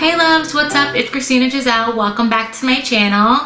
Hey loves, what's up? It's Christina Giselle. Welcome back to my channel.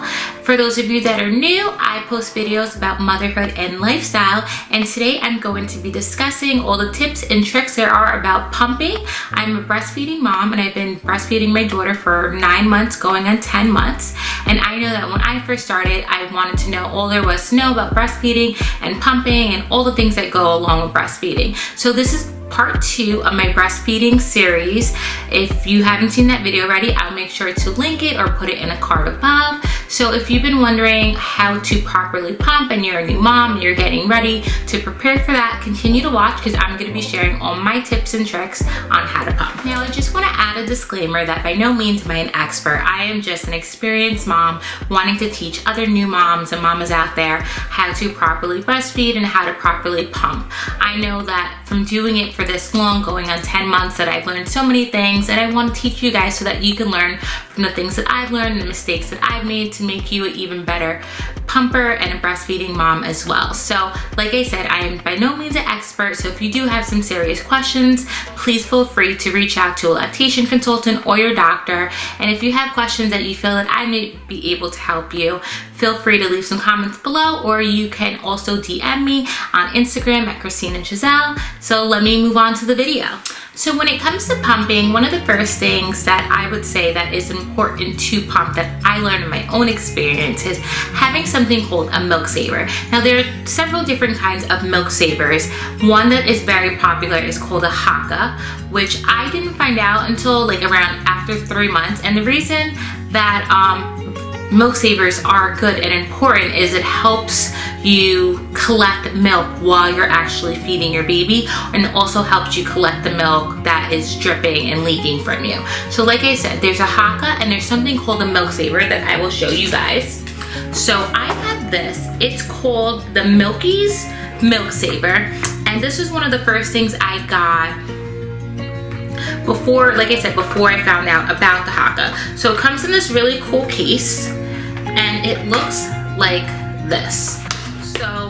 For those of you that are new, I post videos about motherhood and lifestyle, and today I'm going to be discussing all the tips and tricks there are about pumping. I'm a breastfeeding mom and I've been breastfeeding my daughter for 9 months going on 10 months, and I know that when I first started I wanted to know all there was to know about breastfeeding and pumping and all the things that go along with breastfeeding. So this is part 2 of my breastfeeding series. If you haven't seen that video already, I'll make sure to link it or put it in a card above. So if you've been wondering how to properly pump and you're a new mom and you're getting ready to prepare for that, continue to watch because I'm going to be sharing all my tips and tricks on how to pump. Now I just want to add a disclaimer that by no means am I an expert. I am just an experienced mom wanting to teach other new moms and mamas out there how to properly breastfeed and how to properly pump. I know that from doing it for this long, going on 10 months, that I've learned so many things, and I want to teach you guys so that you can learn from the things that I've learned and the mistakes that I've made to make you an even better pumper and a breastfeeding mom as well. So like I said, I am by no means an expert, so if you do have some serious questions, please feel free to reach out to a lactation consultant or your doctor. And if you have questions that you feel that I may be able to help you, feel free to leave some comments below, or you can also DM me on Instagram at Christina Giselle. So let me move on to the video. So when it comes to pumping, one of the first things that I would say that is important to pump that I learned in my own experience is having something called a milk saver. Now there are several different kinds of milk savers. One that is very popular is called a Haka, which I didn't find out until like around after 3 months. And the reason that milk savers are good and important is it helps you collect milk while you're actually feeding your baby, and it also helps you collect the milk that is dripping and leaking from you. So like I said, there's a Haka and there's something called a milk saver that I will show you guys. So I have this, it's called the Milky's Milk Saver, and this is one of the first things I got before, like I said, before I found out about the Haka. So it comes in this really cool case and it looks like this. So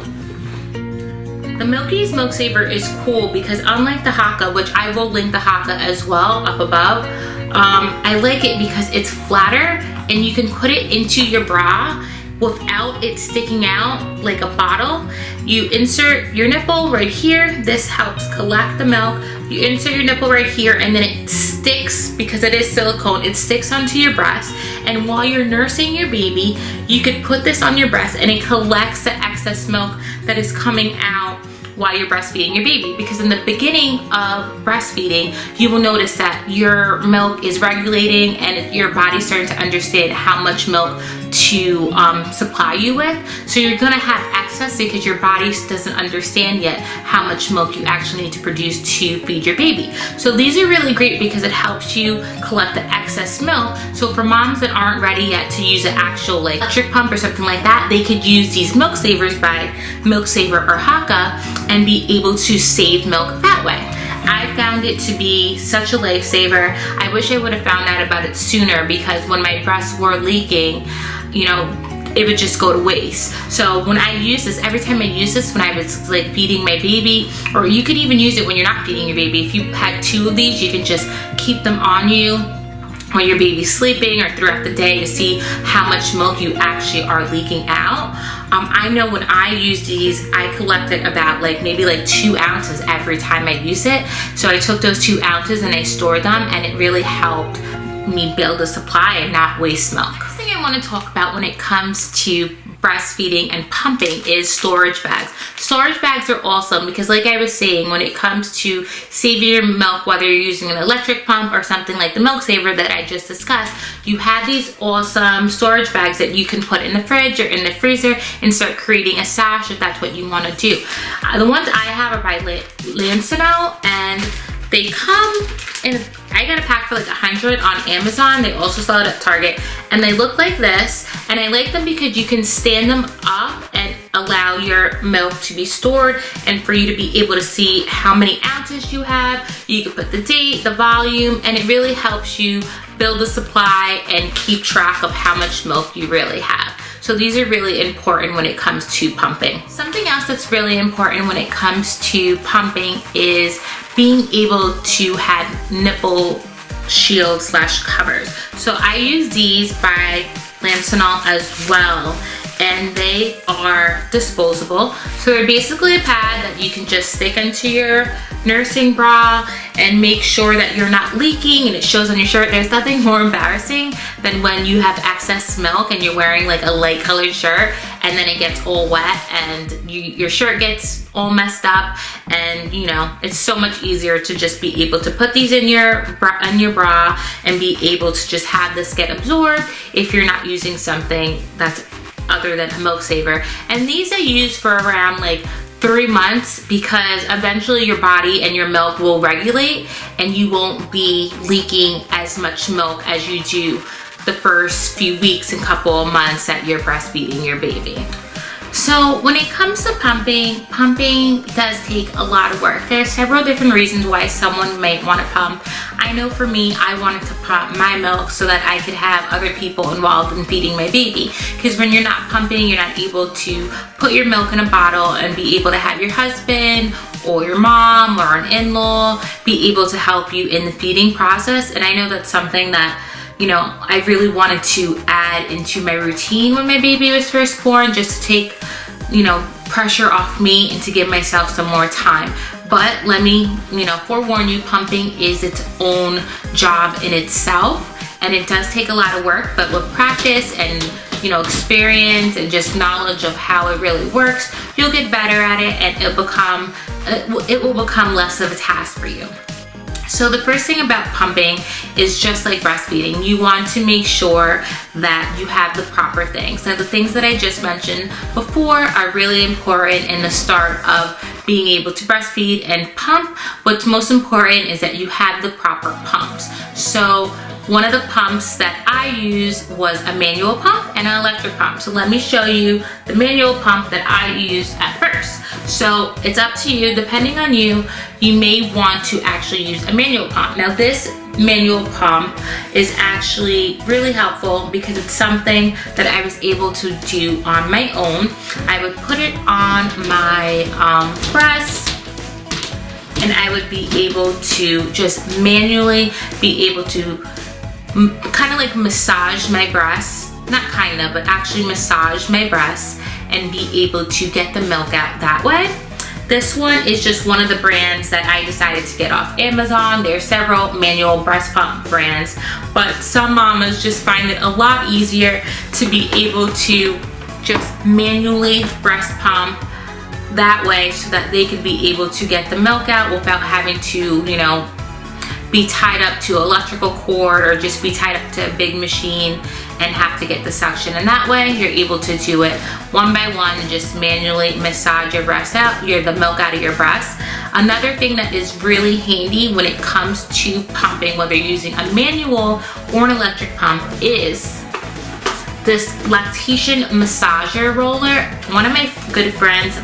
the Milky's Milk Saver is cool because unlike the Haka, which I will link the Haka as well up above, I like it because it's flatter and you can put it into your bra without it sticking out like a bottle. You insert your nipple right here. This helps collect the milk. You insert your nipple right here and then it sticks, because it is silicone, it sticks onto your breast. And while you're nursing your baby, you could put this on your breast and it collects the excess milk that is coming out while you're breastfeeding your baby. Because in the beginning of breastfeeding, you will notice that your milk is regulating and your body's starting to understand how much milk to supply you with. So you're gonna have excess because your body doesn't understand yet how much milk you actually need to produce to feed your baby. So these are really great because it helps you collect the excess milk. So for moms that aren't ready yet to use an actual like electric pump or something like that, they could use these milk savers by Milk Saver or Haka and be able to save milk that way. I found it to be such a lifesaver. I wish I would have found out about it sooner, because when my breasts were leaking, you know, it would just go to waste. So when I use this, every time I use this when I was like feeding my baby, or you could even use it when you're not feeding your baby. If you had 2 of these, you can just keep them on you when your baby's sleeping or throughout the day to see how much milk you actually are leaking out. I know when I use these, I collected about maybe 2 ounces every time I use it. So I took those 2 ounces and I stored them, and it really helped me build a supply and not waste milk. The thing I want to talk about when it comes to breastfeeding and pumping is storage bags. Storage bags are awesome because, like I was saying, when it comes to saving your milk, whether you're using an electric pump or something like the Milk Saver that I just discussed, you have these awesome storage bags that you can put in the fridge or in the freezer and start creating a stash if that's what you want to do. The ones I have are by Lancino, and they come in, I got a pack for like 100 on Amazon. They also sell it at Target, and they look like this. And I like them because you can stand them up and allow your milk to be stored, and for you to be able to see how many ounces you have. You can put the date, the volume, and it really helps you build a supply and keep track of how much milk you really have. So these are really important when it comes to pumping. Something else that's really important when it comes to pumping is being able to have nipple shield slash covers. So I use these by Lancinol as well, and they are disposable. So they're basically a pad that you can just stick into your nursing bra and make sure that you're not leaking and it shows on your shirt. There's nothing more embarrassing than when you have excess milk and you're wearing like a light colored shirt and then it gets all wet and your shirt gets all messed up, and you know, it's so much easier to just be able to put these in your bra and be able to just have this get absorbed if you're not using something that's other than a milk saver. And these I use for around like 3 months, because eventually your body and your milk will regulate and you won't be leaking as much milk as you do the first few weeks and couple of months that you're breastfeeding your baby. So when it comes to pumping does take a lot of work. There are several different reasons why someone might want to pump. I know for me, I wanted to pump my milk so that I could have other people involved in feeding my baby. Because when you're not pumping, you're not able to put your milk in a bottle and be able to have your husband or your mom or an in-law be able to help you in the feeding process. And I know that's something that, you know, I really wanted to add into my routine when my baby was first born, just to take, you know, pressure off me and to give myself some more time. But let me, you know, forewarn you, pumping is its own job in itself, and it does take a lot of work, but with practice and, you know, experience and just knowledge of how it really works, you'll get better at it, and it will become less of a task for you. So the first thing about pumping is just like breastfeeding. You want to make sure that you have the proper things. Now the things that I just mentioned before are really important in the start of being able to breastfeed and pump. What's most important is that you have the proper pumps. So one of the pumps that I used was a manual pump and an electric pump. So let me show you the manual pump that I used at first. So it's up to you, depending on you, you may want to actually use a manual pump. Now this manual pump is actually really helpful because it's something that I was able to do on my own. I would put it on my breast, and I would be able to just manually be able to kind of like massage my breast, not kind of, but actually massage my breast and be able to get the milk out that way. This one is just one of the brands that I decided to get off Amazon. There are several manual breast pump brands, but some mamas just find it a lot easier to be able to just manually breast pump that way so that they could be able to get the milk out without having to, you know, be tied up to electrical cord or just be tied up to a big machine and have to get the suction. And that way you're able to do it one by one and just manually massage your breast out, the milk out of your breast. Another thing that is really handy when it comes to pumping, whether you're using a manual or an electric pump, is this lactation massager roller. One of my good friends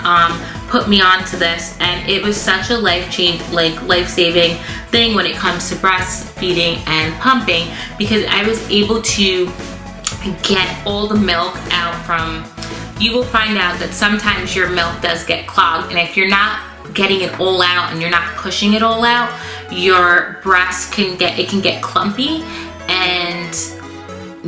put me onto this, and it was such a life-saving thing when it comes to breastfeeding and pumping, because I was able to get all the milk out from, you will find out that sometimes your milk does get clogged, and if you're not getting it all out and you're not pushing it all out, your breast can get clumpy, and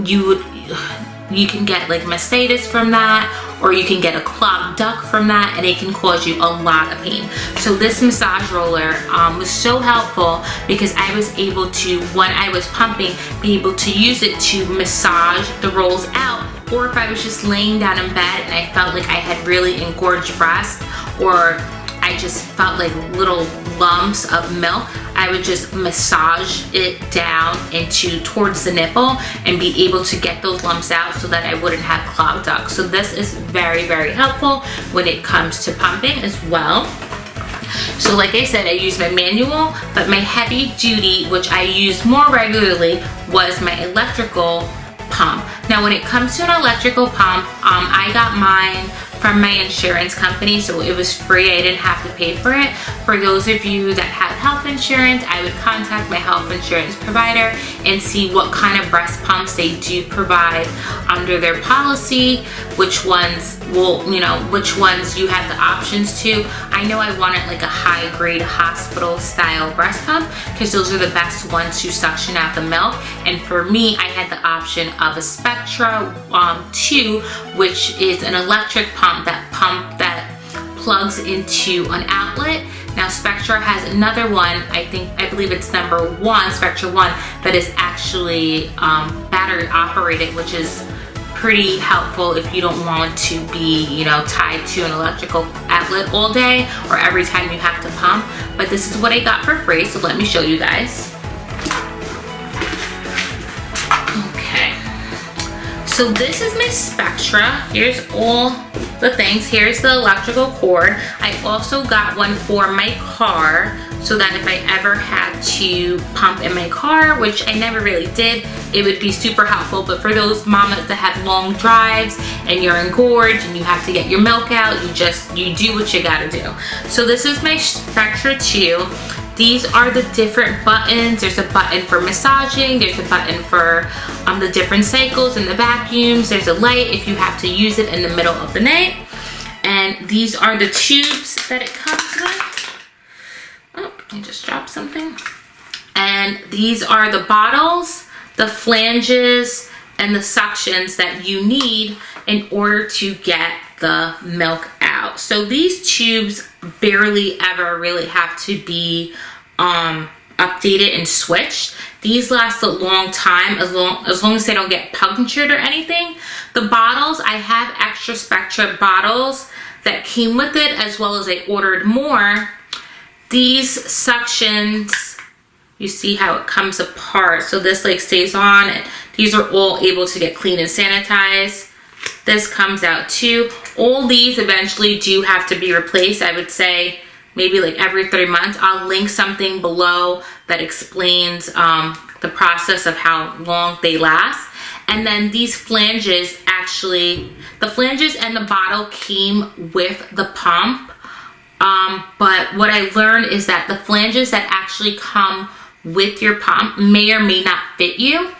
you can get like mastitis from that, or you can get a clogged duct from that, and it can cause you a lot of pain. So this massage roller was so helpful because I was able to, when I was pumping, be able to use it to massage the rolls out. Or if I was just laying down in bed and I felt like I had really engorged breast, or I just felt like little lumps of milk, I would just massage it down towards the nipple and be able to get those lumps out so that I wouldn't have clogged ducts. So this is very, very helpful when it comes to pumping as well. So like I said, I use my manual, but my heavy duty, which I use more regularly, was my electrical pump. Now when it comes to an electrical pump, I got mine from my insurance company, so it was free. I didn't have to pay for it. For those of you that have health insurance, I would contact my health insurance provider and see what kind of breast pumps they do provide under their policy, which ones will, you know, which ones you have the options to. I know I wanted like a high grade hospital style breast pump because those are the best ones to suction out the milk. And for me, I had the option of a Spectra 2, which is an electric pump that plugs into an outlet. Now Spectra has another one, I believe it's number 1, Spectra 1, that is actually battery operated, which is pretty helpful if you don't want to be, you know, tied to an electrical outlet all day or every time you have to pump. But this is what I got for free, so let me show you guys. So this is my Spectra. Here's all the things. Here's the electrical cord. I also got one for my car so that if I ever had to pump in my car, which I never really did, it would be super helpful. But for those mamas that have long drives and you're engorged and you have to get your milk out, you do what you gotta do. So this is my Spectra 2. These are the different buttons. There's a button for massaging. There's a button for the different cycles and the vacuums. There's a light if you have to use it in the middle of the night. And these are the tubes that it comes with. Oh, I just dropped something. And these are the bottles, the flanges, and the suctions that you need in order to get the milk out. So these tubes barely ever really have to be updated and switched. These last a long time as long as they don't get punctured or anything. The bottles, I have extra Spectra bottles that came with it, as well as I ordered more. These suctions, you see how it comes apart. So this like stays on. These are all able to get clean and sanitized. This comes out too. All these eventually do have to be replaced. I would say maybe like every 3 months. I'll link something below that explains the process of how long they last. And then these flanges, actually, the flanges and the bottle came with the pump. But what I learned is that the flanges that actually come with your pump may or may not fit you.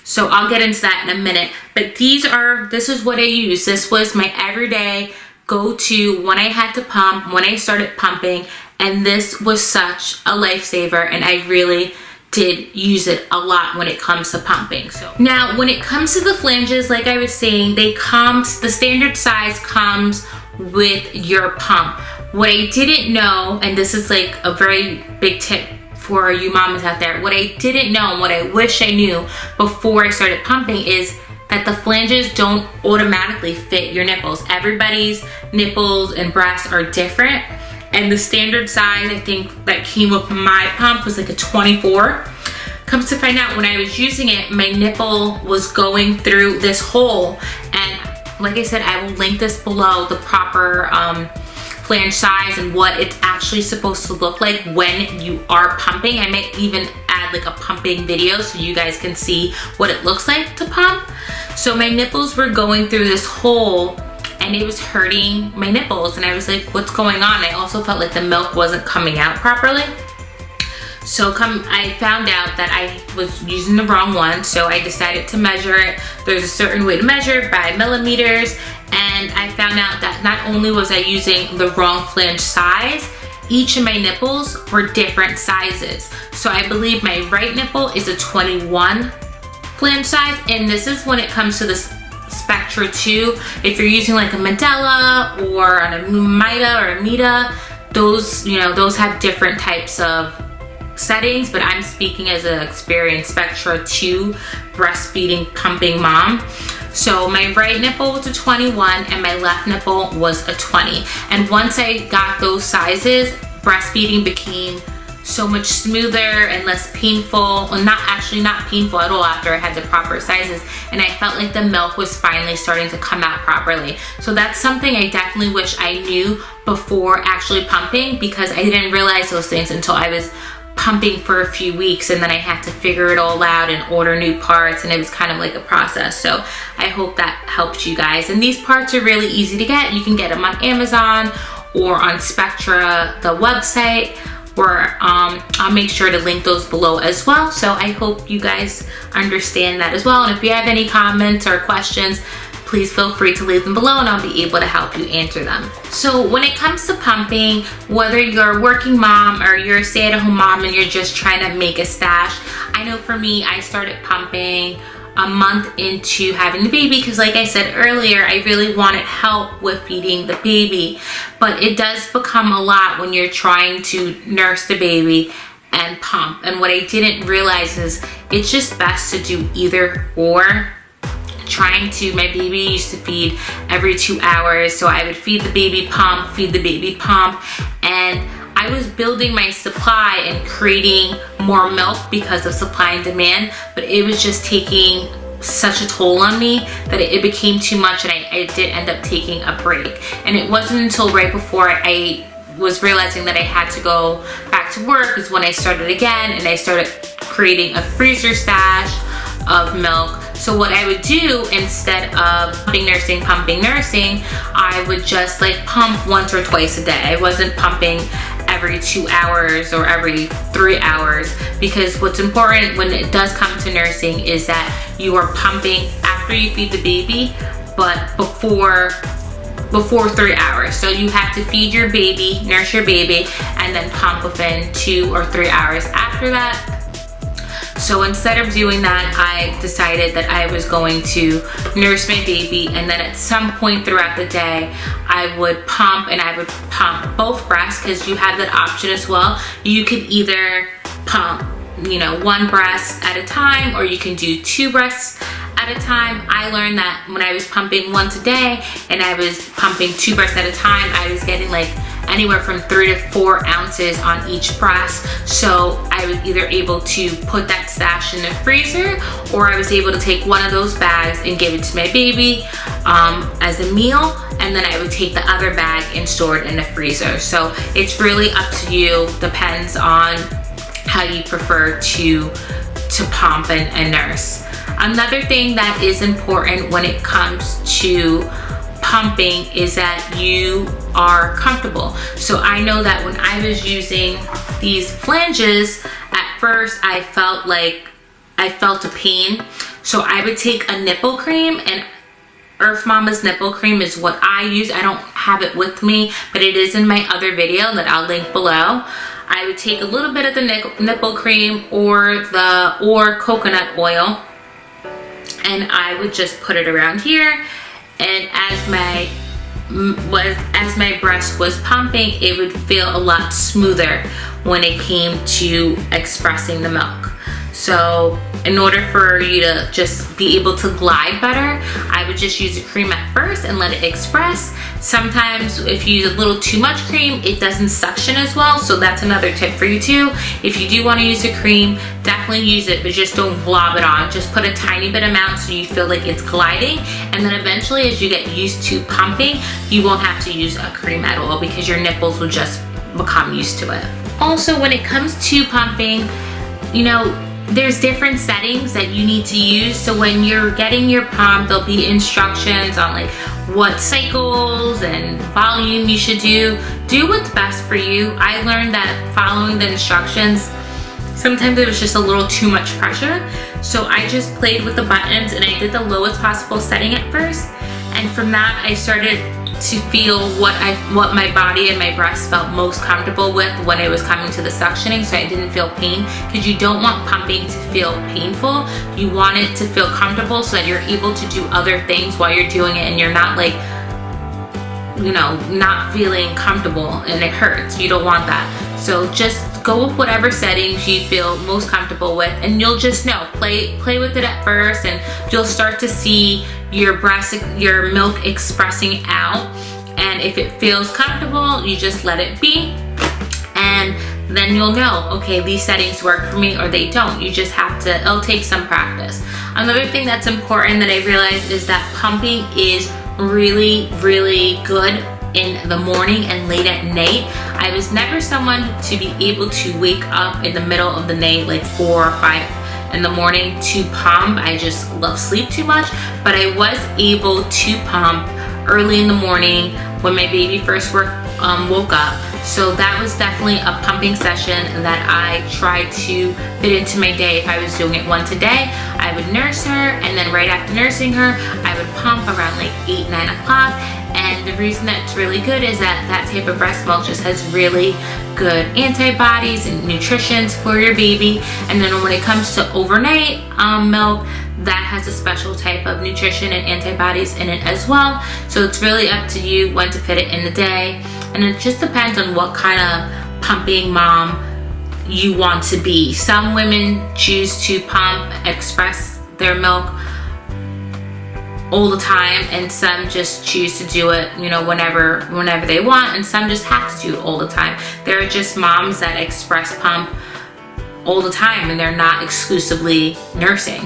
So I'll get into that in a minute. But this is what I use. This was my everyday go-to when I had to pump, when I started pumping, and this was such a lifesaver, and I really did use it a lot when it comes to pumping. So now when it comes to the flanges, like I was saying, the standard size comes with your pump. What I didn't know, and this is like a very big tip for you mamas out there, what I didn't know and what I wish I knew before I started pumping is that the flanges don't automatically fit your nipples. Everybody's nipples and breasts are different, and the standard size I think that came with my pump was like a 24. Comes to find out, when I was using it, my nipple was going through this hole, and like I said, I will link this below, the proper flange size and what it's actually supposed to look like when you are pumping. I might even add like a pumping video so you guys can see what it looks like to pump. So my nipples were going through this hole and it was hurting my nipples, and I was like, what's going on? I also felt like the milk wasn't coming out properly. So I found out that I was using the wrong one, so I decided to measure it. There's a certain way to measure it by millimeters, and I found out that not only was I using the wrong flange size, each of my nipples were different sizes. So I believe my right nipple is a 21 flange size, and this is when it comes to this Spectra 2. If you're using like a Medela or a Mida or a Mita, those have different types of settings, but I'm speaking as an experienced Spectra 2 breastfeeding pumping mom. So my right nipple was a 21 and my left nipple was a 20. And once I got those sizes, breastfeeding became so much smoother and less painful. Well, not painful at all after I had the proper sizes, and I felt like the milk was finally starting to come out properly. So that's something I definitely wish I knew before actually pumping, because I didn't realize those things until I was pumping for a few weeks, and then I had to figure it all out and order new parts, and it was kind of like a process. So I hope that helped you guys. And these parts are really easy to get. You can get them on Amazon or on Spectra, the website, where I'll make sure to link those below as well. So I hope you guys understand that as well. And if you have any comments or questions, please feel free to leave them below and I'll be able to help you answer them. So when it comes to pumping, whether you're a working mom or you're a stay-at-home mom and you're just trying to make a stash, I know for me, I started pumping a month into having the baby because, like I said earlier, I really wanted help with feeding the baby. But it does become a lot when you're trying to nurse the baby and pump. And what I didn't realize is it's just best to do either or. My baby used to feed every 2 hours, so I would feed the baby, pump, and I was building my supply and creating more milk because of supply and demand, but it was just taking such a toll on me that it became too much, and I did end up taking a break. And it wasn't until right before I was realizing that I had to go back to work is when I started again, and I started creating a freezer stash of milk. So what I would do instead of pumping, nursing, I would just like pump once or twice a day. I wasn't pumping every 2 hours or every 3 hours, because what's important when it does come to nursing is that you are pumping after you feed the baby, but before 3 hours. So you have to feed your baby, nurse your baby, and then pump within 2 or 3 hours after that. So instead of doing that, I decided that I was going to nurse my baby, and then at some point throughout the day, I would pump, and I would pump both breasts, because you have that option as well. You could either pump, one breast at a time, or you can do 2 breasts at a time. I learned that when I was pumping once a day and I was pumping 2 breasts at a time, I was getting like anywhere from 3 to 4 ounces on each breast. So I was either able to put that stash in the freezer, or I was able to take one of those bags and give it to my baby as a meal, and then I would take the other bag and store it in the freezer. So it's really up to you, depends on how you prefer to pump and nurse. Another thing that is important when it comes to pumping is that you are comfortable. So I know that when I was using these flanges, at first I felt a pain. So I would take a nipple cream, and Earth Mama's nipple cream is what I use. I don't have it with me, but it is in my other video that I'll link below. I would take a little bit of the nipple cream or coconut oil, and I would just put it around here. And as my breast was pumping, it would feel a lot smoother when it came to expressing the milk. So in order for you to just be able to glide better, I would just use the cream at first and let it express. Sometimes if you use a little too much cream, it doesn't suction as well. So that's another tip for you too. If you do want to use the cream, definitely use it, but just don't glob it on. Just put a tiny bit amount so you feel like it's gliding. And then eventually, as you get used to pumping, you won't have to use a cream at all, because your nipples will just become used to it. Also, when it comes to pumping, there's different settings that you need to use. So when you're getting your pump, there'll be instructions on like what cycles and volume you should do. Do what's best for you. I learned that following the instructions, sometimes it was just a little too much pressure. So I just played with the buttons and I did the lowest possible setting at first. And from that, I started to feel what my body and my breast felt most comfortable with when it was coming to the suctioning, so I didn't feel pain, because you don't want pumping to feel painful. You want it to feel comfortable so that you're able to do other things while you're doing it, and you're not like, not feeling comfortable and it hurts. You don't want that. So just go with whatever settings you feel most comfortable with, and you'll just know. Play with it at first, and you'll start to see your milk expressing out. And if it feels comfortable, you just let it be, and then you'll know, okay, these settings work for me or they don't. You just have to, it'll take some practice. Another thing that's important that I realized is that pumping is really, really good in the morning and late at night. I was never someone to be able to wake up in the middle of the night, like 4 or 5 in the morning, to pump. I just love sleep too much, but I was able to pump early in the morning when my baby first woke up. So that was definitely a pumping session that I tried to fit into my day. If I was doing it once a day, I would nurse her, and then right after nursing her, I would pump around like 8, 9 o'clock. And the reason that's really good is that that type of breast milk just has really good antibodies and nutrition for your baby. And then when it comes to overnight milk, that has a special type of nutrition and antibodies in it as well. So it's really up to you when to fit it in the day. And it just depends on what kind of pumping mom you want to be. Some women choose to pump, express their milk all the time, and some just choose to do it, you know, whenever they want, and some just have to do it all the time. There are just moms that express pump all the time and they're not exclusively nursing,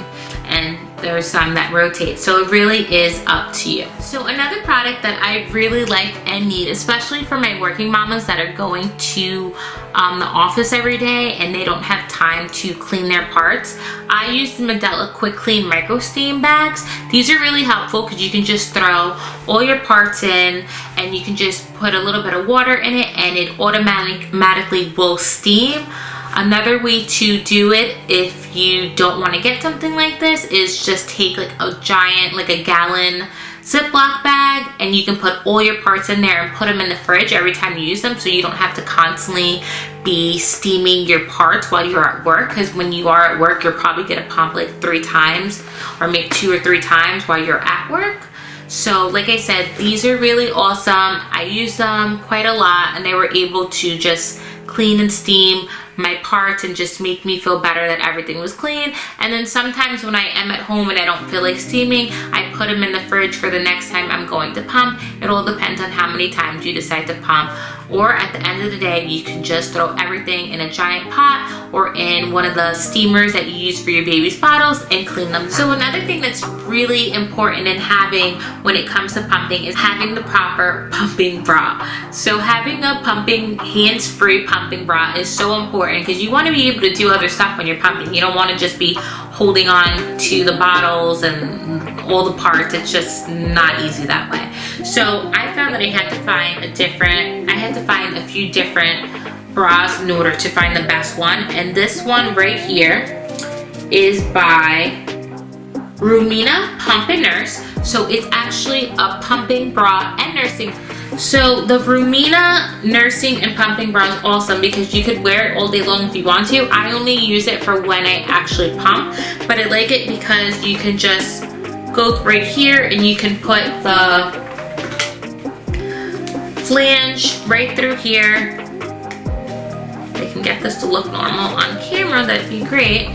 and there are some that rotate. So it really is up to you. So another product that I really like and need, especially for my working mamas that are going to the office every day and they don't have time to clean their parts, I use the Medela Quick Clean Micro Steam Bags. These are really helpful because you can just throw all your parts in and you can just put a little bit of water in it and it automatically will steam. Another way to do it if you don't want to get something like this is just take like a giant, like a gallon Ziploc bag, and you can put all your parts in there and put them in the fridge every time you use them, so you don't have to constantly be steaming your parts while you're at work, because when you are at work, you're probably going to pump like 3 times or maybe 2 or 3 times while you're at work. So like I said, these are really awesome. I use them quite a lot, and they were able to just clean and steam my parts and just make me feel better that everything was clean. And then sometimes when I am at home and I don't feel like steaming, I put them in the fridge for the next time I'm going to pump. It all depends on how many times you decide to pump. Or at the end of the day, you can just throw everything in a giant pot or in one of the steamers that you use for your baby's bottles and clean them. So another thing that's really important in having when it comes to pumping is having the proper pumping bra. So having a pumping, hands-free pumping bra is so important because you want to be able to do other stuff when you're pumping. You don't want to just be holding on to the bottles and all the parts. It's just not easy that way. So I found that I had to find a few different bras in order to find the best one, and this one right here is by Rumina Pump and Nurse. So it's actually a pumping bra and nursing. So the Rumina nursing and pumping bra is awesome because you could wear it all day long if you want to. I only use it for when I actually pump, but I like it because you can just go right here and you can put the flange right through here. If I can get this to look normal on camera, that'd be great.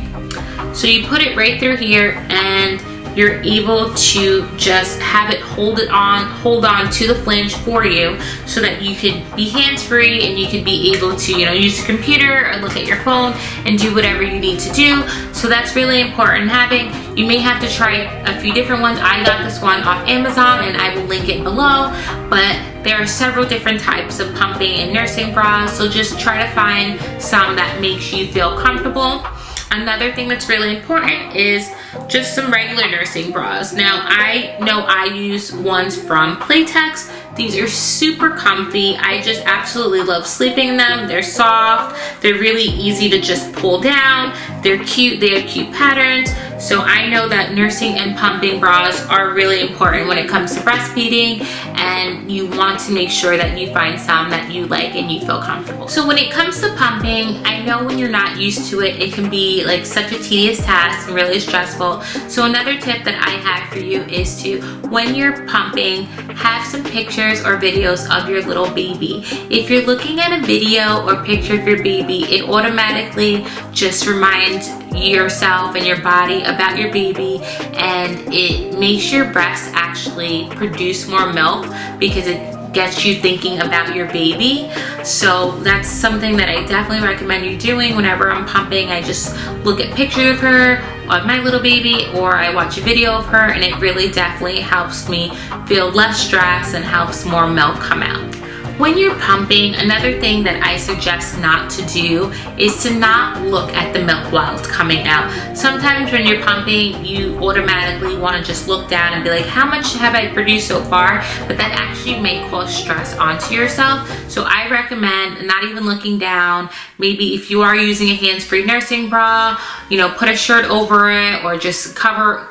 So you put it right through here and you're able to just have it hold on to the flange for you so that you could be hands-free and you could be able to, you know, use your computer or look at your phone and do whatever you need to do. So that's really important having. You may have to try a few different ones. I got this one off Amazon and I will link it below, but there are several different types of pumping and nursing bras, so just try to find some that makes you feel comfortable. Another thing that's really important is just some regular nursing bras. Now, I know I use ones from Playtex. These are super comfy. I just absolutely love sleeping in them. They're soft. They're really easy to just pull down. They're cute. They have cute patterns. So I know that nursing and pumping bras are really important when it comes to breastfeeding, and you want to make sure that you find some that you like and you feel comfortable. So when it comes to pumping, I know when you're not used to it, it can be like such a tedious task and really stressful. So another tip that I have for you is to, when you're pumping, have some pictures or videos of your little baby. If you're looking at a video or picture of your baby, it automatically just reminds yourself and your body about your baby, and it makes your breasts actually produce more milk because it gets you thinking about your baby. So that's something that I definitely recommend you doing. Whenever I'm pumping, I just look at pictures of her, of my little baby, or I watch a video of her, and it really definitely helps me feel less stress and helps more milk come out. When you're pumping, another thing that I suggest not to do is to not look at the milk while it's coming out. Sometimes when you're pumping, you automatically want to just look down and be like, how much have I produced so far? But that actually may cause stress onto yourself. So I recommend not even looking down. Maybe if you are using a hands-free nursing bra, you know, put a shirt over it, or just cover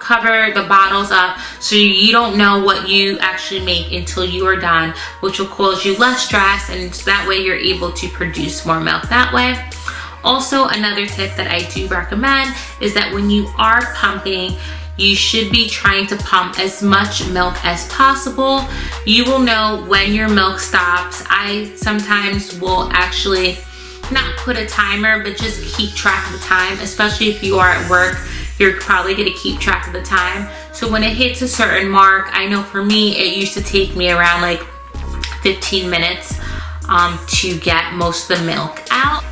the bottles up so you don't know what you actually make until you are done, which will cause you less stress, and that way you're able to produce more milk that way. Also, another tip that I do recommend is that when you are pumping, you should be trying to pump as much milk as possible. You will know when your milk stops. I sometimes will actually not put a timer, but just keep track of the time, especially if you are at work. You're probably gonna keep track of the time. So when it hits a certain mark, I know for me, it used to take me around like 15 minutes to get most of the milk out.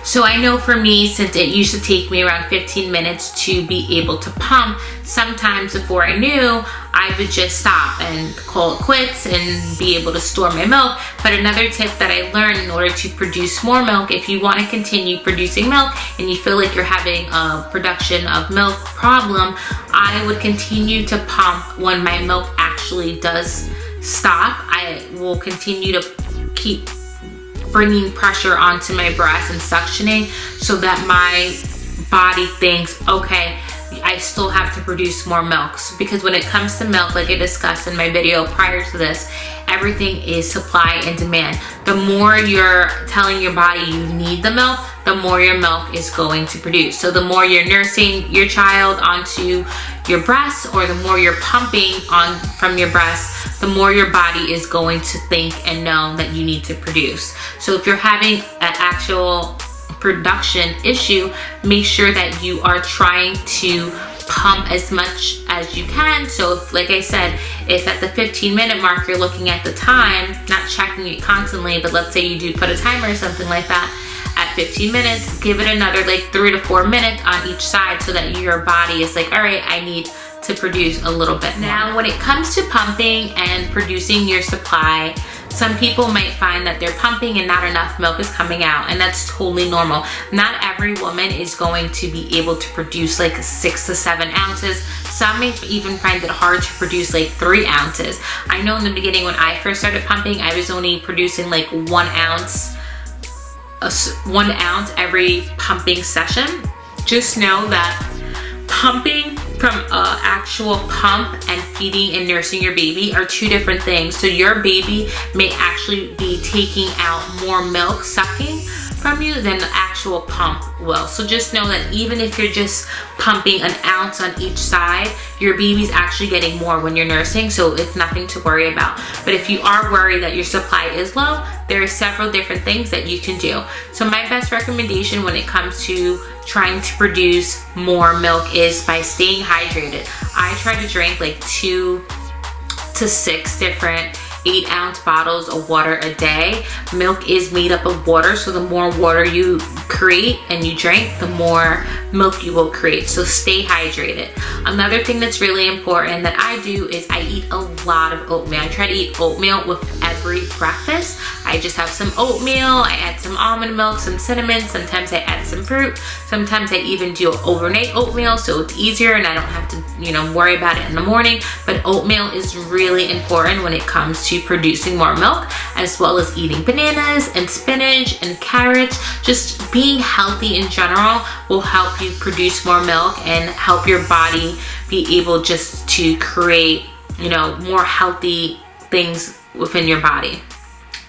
So I know for me, since it used to take me around 15 minutes to be able to pump, sometimes before I knew, I would just stop and call it quits and be able to store my milk. But another tip that I learned in order to produce more milk, if you want to continue producing milk and you feel like you're having a production of milk problem, I would continue to pump when my milk actually does stop. I will continue to keep bringing pressure onto my breast and suctioning so that my body thinks, okay, I still have to produce more milk. Because when it comes to milk, like I discussed in my video prior to this, everything is supply and demand. The more you're telling your body you need the milk, the more your milk is going to produce. So the more you're nursing your child onto your breast, or the more you're pumping on from your breast, the more your body is going to think and know that you need to produce. So if you're having an actual production issue, make sure that you are trying to pump as much as you can. So if, like I said, if at the 15-minute mark you're looking at the time, not checking it constantly, but let's say you do put a timer or something like that, at 15 minutes, give it another like 3 to 4 minutes on each side so that your body is like, all right, I need to produce a little bit more. Now, when it comes to pumping and producing your supply, some people might find that they're pumping and not enough milk is coming out, and that's totally normal. Not every woman is going to be able to produce like 6 to 7 ounces. Some may even find it hard to produce like 3 ounces. I know in the beginning when I first started pumping, I was only producing like 1 ounce every pumping session. Just know that pumping from an actual pump and feeding and nursing your baby are 2 different things. So your baby may actually be taking out more milk sucking from you than the actual pump will. So just know that even if you're just pumping 1 ounce on each side, your baby's actually getting more when you're nursing, so it's nothing to worry about. But if you are worried that your supply is low, there are several different things that you can do. So my best recommendation when it comes to trying to produce more milk is by staying hydrated. I try to drink like 2 to 6 different 8-ounce bottles of water a day. Milk is made up of water, so the more water you create and you drink, the more milk you will create. So stay hydrated. Another thing that's really important that I do is I eat a lot of oatmeal. I try to eat oatmeal with every breakfast. I just have some oatmeal, I add some almond milk, some cinnamon, sometimes I add some fruit, sometimes I even do overnight oatmeal so it's easier and I don't have to, worry about it in the morning. But oatmeal is really important when it comes to producing more milk, as well as eating bananas and spinach and carrots. Just being healthy in general will help you produce more milk and help your body be able just to create, more healthy things within your body.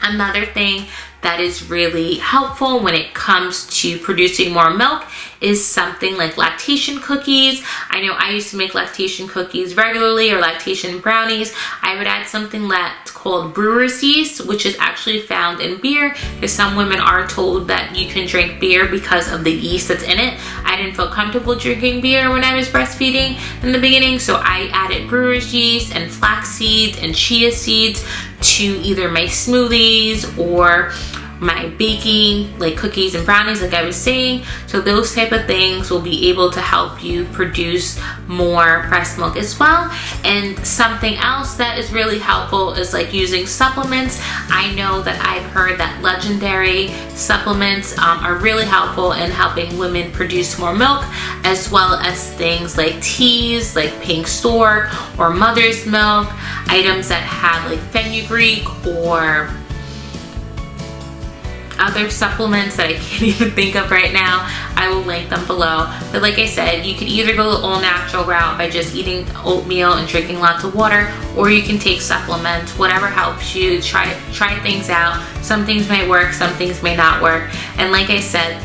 Another thing that is really helpful when it comes to producing more milk is something like lactation cookies. I know I used to make lactation cookies regularly, or lactation brownies. I would add something that's called brewer's yeast, which is actually found in beer, because some women are told that you can drink beer because of the yeast that's in it. I didn't feel comfortable drinking beer when I was breastfeeding in the beginning, so I added brewer's yeast and flax seeds and chia seeds to either my smoothies or my baking, like cookies and brownies, like I was saying. So those type of things will be able to help you produce more breast milk as well. And something else that is really helpful is like using supplements. I know that I've heard that Legendary supplements are really helpful in helping women produce more milk, as well as things like teas, like Pink Stork or Mother's Milk, items that have like fenugreek or other supplements that I can't even think of right now. I will link them below. But like I said, you could either go the all natural route by just eating oatmeal and drinking lots of water, or you can take supplements, whatever helps you. Try things out. Some things might work, some things may not work. And like I said,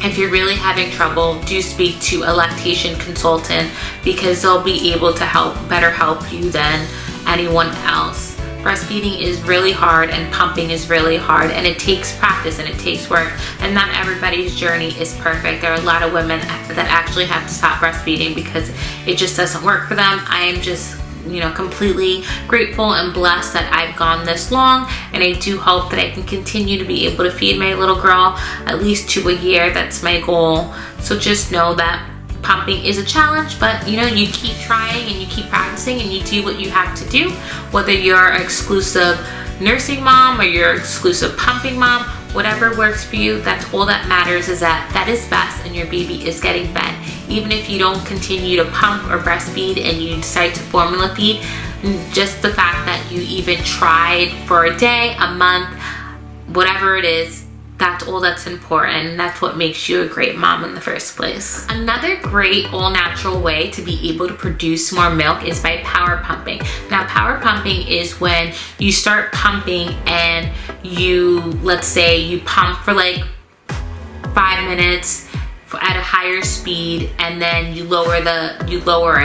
if you're really having trouble, do speak to a lactation consultant, because they'll be able to better help you than anyone else. Breastfeeding is really hard and pumping is really hard, and it takes practice and it takes work, and not everybody's journey is perfect. There are a lot of women that actually have to stop breastfeeding because it just doesn't work for them. I am just, you know, completely grateful and blessed that I've gone this long, and I do hope that I can continue to be able to feed my little girl at least 2 a year. That's my goal. So just know that pumping is a challenge, but you know, you keep trying and you keep practicing and you do what you have to do. Whether you're an exclusive nursing mom or you're exclusive pumping mom, whatever works for you, that's all that matters, is that is best and your baby is getting fed. Even if you don't continue to pump or breastfeed and you decide to formula feed, just the fact that you even tried for a day, a month, whatever it is, that's all that's important. That's what makes you a great mom in the first place. Another great all-natural way to be able to produce more milk is by power pumping. Now, power pumping is when you start pumping and you, let's say you pump for like 5 minutes at a higher speed, and then you lower it,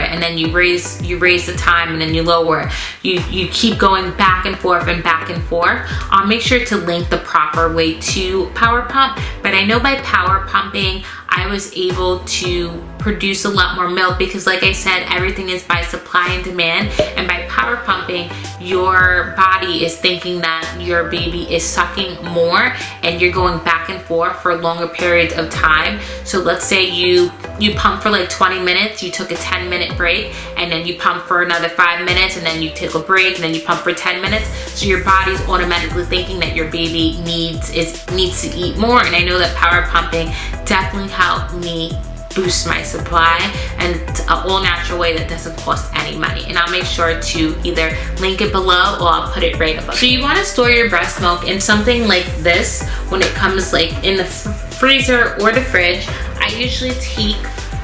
and then you raise the time, and then you lower it. You keep going back and forth and back and forth. I'll make sure to link the proper way to power pump, but I know by power pumping I was able to produce a lot more milk, because like I said, everything is by supply and demand, and by power pumping, your body is thinking that your baby is sucking more, and you're going back and forth for longer periods of time. So let's say you pump for like 20 minutes, you took a 10-minute break, and then you pump for another 5 minutes, and then you take a break, and then you pump for 10 minutes. So your body's automatically thinking that your baby needs to eat more. And I know that power pumping definitely helped me boost my supply, and it's an all natural way that doesn't cost any money. And I'll make sure to either link it below or I'll put it right above. So you want to store your breast milk in something like this when it comes like in the freezer or the fridge. I usually take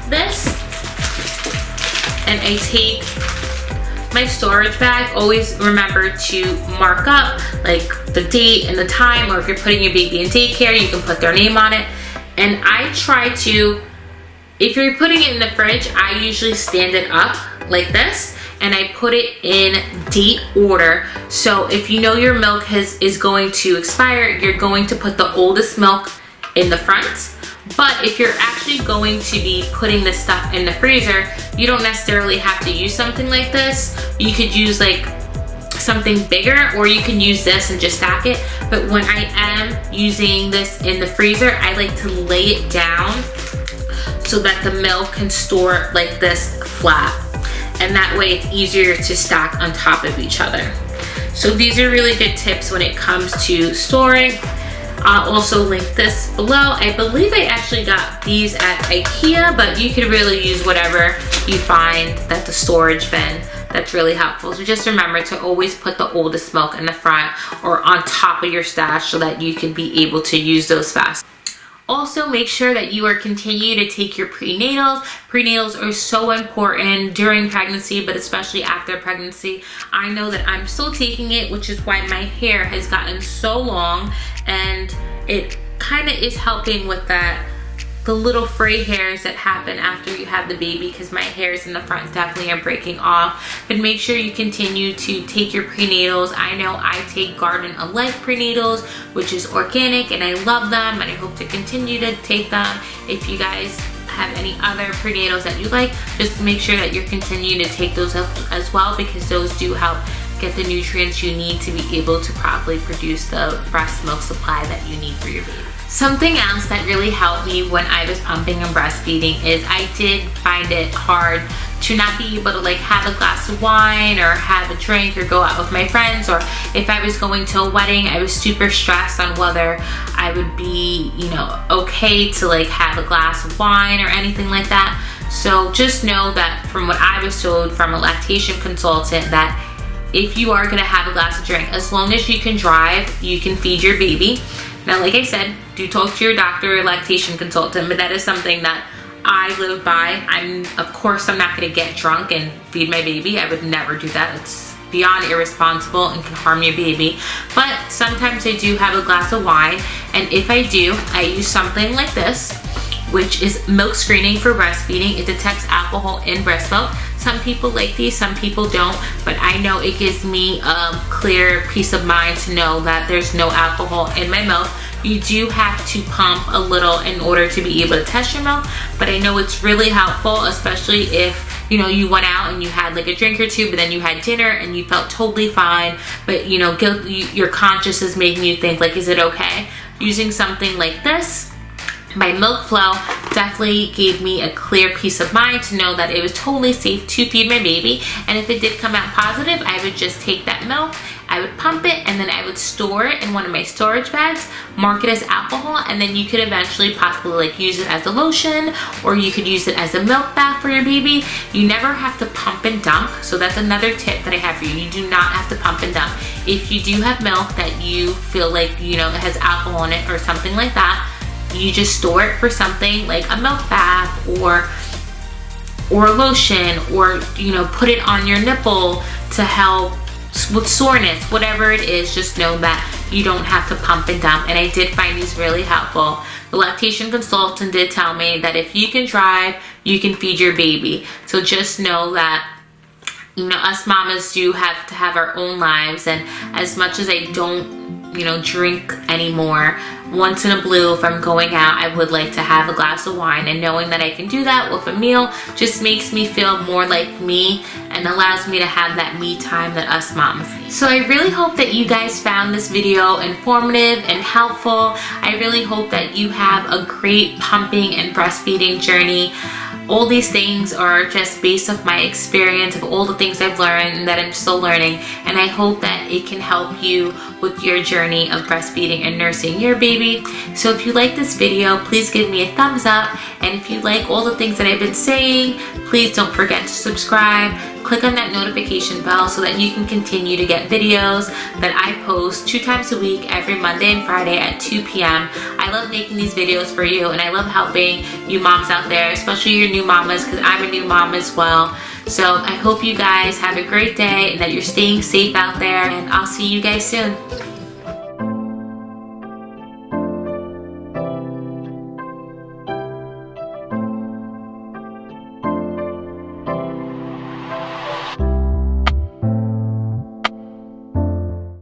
this and I take my storage bag. Always remember to mark up like the date and the time, or if you're putting your baby in daycare, you can put their name on it. And I try to, if you're putting it in the fridge, I usually stand it up like this, and I put it in date order. So if you know your milk is going to expire, you're going to put the oldest milk in the front. But if you're actually going to be putting this stuff in the freezer, you don't necessarily have to use something like this. You could use like something bigger, or you can use this and just stack it. But when I am using this in the freezer, I like to lay it down so that the milk can store like this flat, and that way it's easier to stack on top of each other. So these are really good tips when it comes to storing. I'll also link this below. I believe I actually got these at IKEA, but you could really use whatever you find that the storage bin that's really helpful. So just remember to always put the oldest milk in the front or on top of your stash so that you can be able to use those fast. Also, make sure that you are continue to take your prenatals. Prenatals are so important during pregnancy, but especially after pregnancy. I know that I'm still taking it, which is why my hair has gotten so long, and it kind of is helping with that, the little fray hairs that happen after you have the baby, because my hairs in the front definitely are breaking off. But make sure you continue to take your prenatals. I know I take Garden of Life prenatals, which is organic, and I love them, and I hope to continue to take them. If you guys have any other prenatals that you like, just make sure that you're continuing to take those as well, because those do help get the nutrients you need to be able to properly produce the breast milk supply that you need for your baby. Something else that really helped me when I was pumping and breastfeeding is I did find it hard to not be able to like have a glass of wine or have a drink or go out with my friends, or if I was going to a wedding, I was super stressed on whether I would be, you know, okay to like have a glass of wine or anything like that. So just know that from what I was told from a lactation consultant, that if you are gonna have a glass of drink, as long as you can drive, you can feed your baby. Now, like I said, do talk to your doctor or lactation consultant, but that is something that I live by. Of course, I'm not gonna get drunk and feed my baby. I would never do that. It's beyond irresponsible and can harm your baby. But sometimes I do have a glass of wine, and if I do, I use something like this, which is milk screening for breastfeeding. It detects alcohol in breast milk. Some people like these, some people don't, but I know it gives me a clear peace of mind to know that there's no alcohol in my milk. You do have to pump a little in order to be able to test your milk, but I know it's really helpful, especially if, you know, you went out and you had like a drink or two, but then you had dinner and you felt totally fine, but you know, your conscience is making you think like, is it okay? Using something like this, my Milk Flow, definitely gave me a clear peace of mind to know that it was totally safe to feed my baby. And if it did come out positive, I would just take that milk, I would pump it, and then I would store it in one of my storage bags, mark it as alcohol, and then you could eventually possibly like use it as a lotion, or you could use it as a milk bath for your baby. You never have to pump and dump, so that's another tip that I have for you. You do not have to pump and dump. If you do have milk that you feel like, you know, it has alcohol in it or something like that, you just store it for something like a milk bath or a lotion, or, you know, put it on your nipple to help with soreness, whatever it is. Just know that you don't have to pump and dump, and I did find these really helpful. The lactation consultant did tell me that if you can drive, you can feed your baby. So just know that, you know, us mamas do have to have our own lives, and as much as I don't, you know, drink anymore, once in a blue, if I'm going out, I would like to have a glass of wine, and knowing that I can do that with a meal just makes me feel more like me and allows me to have that me time that us moms need. So I really hope that you guys found this video informative and helpful. I really hope that you have a great pumping and breastfeeding journey. All these things are just based off my experience of all the things I've learned and that I'm still learning, and I hope that it can help you with your journey of breastfeeding and nursing your baby. So if you like this video, please give me a thumbs up, and if you like all the things that I've been saying, please don't forget to subscribe. Click on that notification bell so that you can continue to get videos that I post 2 times a week, every Monday and Friday at 2 p.m. I love making these videos for you, and I love helping you moms out there, especially your new mamas, because I'm a new mom as well. So I hope you guys have a great day and that you're staying safe out there, and I'll see you guys soon.